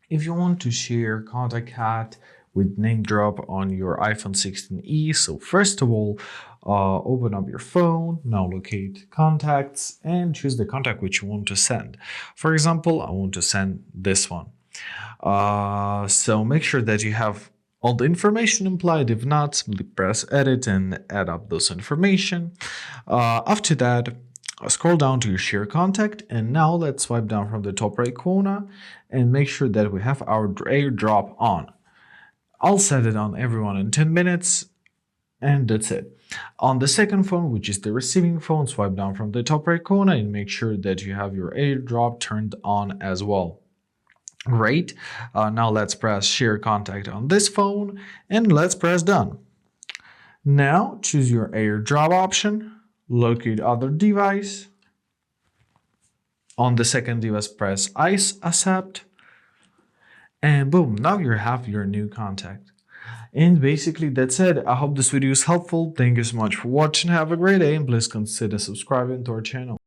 If you want to share Contact Cat with NameDrop on your iPhone 16e, so first of all, open up your phone, now locate contacts and choose the contact which you want to send. For example, I want to send this one. So make sure that you have all the information implied. If not, simply press edit and add up those information. After that, scroll down to your share contact, and now let's swipe down from the top right corner and make sure that we have our AirDrop on. I'll set it on everyone in 10 minutes, and that's it. On the second phone, which is the receiving phone, swipe down from the top right corner and make sure that you have your AirDrop turned on as well. Great. Now let's press share contact on this phone and let's press done. Now choose your AirDrop option, locate other device. On the second device, press accept, and boom, now you have your new contact. And basically that's it. I hope this video is helpful. Thank you so much for watching. Have a great day and please consider subscribing to our channel.